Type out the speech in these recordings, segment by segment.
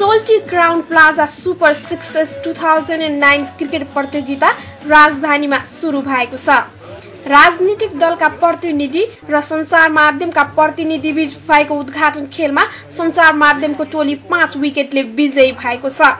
सोल्टी Crowne Plaza super 6 2009 cricket प्रतियोगिता राजधानीमा सुरु भएको छ। राजनीतिक दलका प्रतिनिधि र सञ्चार माध्यमका प्रतिनिधि बीच भएको उद्घाटन खेलमा सञ्चार माध्यमको टोली 5 विकेटले विजयी भएको छ।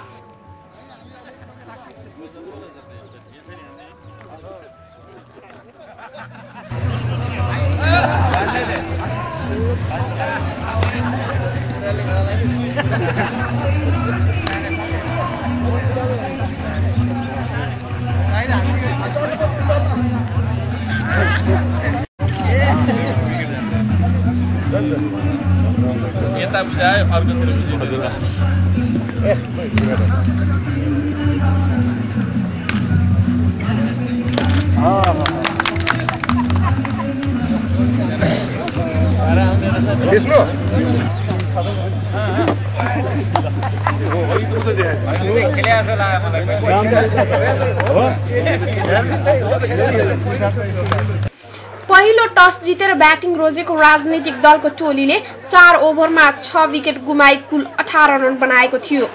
पहिलो टस जितेर ब्याटिङ रोजेको राजनीतिक दलको टोलीले 4 ओभरमा 6 विकेट गुमाई कुल 18 रन बनाएको थियो।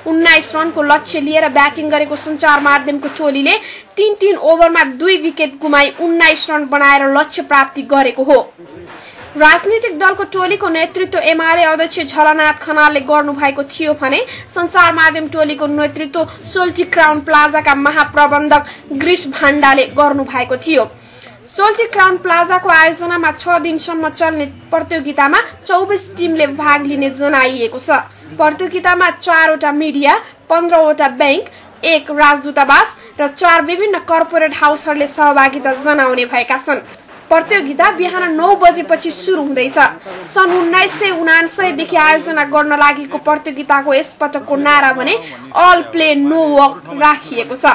19 रनको लक्ष्य लिएर ब्याटिङ गरेको सञ्चार माध्यमको टोलीले 3 ओभरमा 2 विकेट गुमाई 19 रन बनाएर लक्ष्य प्राप्ति गरेको हो। राजनीतिक दलको टोलीको नेतृत्व एमाले अध्यक्ष झलनाथ खनालले गर्नुभएको थियो भने सञ्चार माध्यम टोलीको नेतृत्व सोल्टी क्राउन प्लाजाका महाप्रबन्धक ग्रीश भाण्डाले गर्नुभएको थियो। सोल्टी क्राउन प्लाजाको आयोजनामा 6 दिनसम्म चल्ने प्रतियोगितामा 24 टिमले भाग लिने जनाइएको छ। प्रतियोगितामा 4 वटा मिडिया, 15 वटा बैंक, 1 राजदूतावास र 4 विभिन्न कर्पोरेट हाउसहरूले सहभागिता जनाउने भएका छन्। प्रतियोगिता बिहान 9 बजेपछि सुरु हुँदैछ। सन् 1979 देखि आयोजना गर्न लागेको प्रतियोगिताको यसपटकको नारा भने अल प्ले नो वर्क राखिएको छ।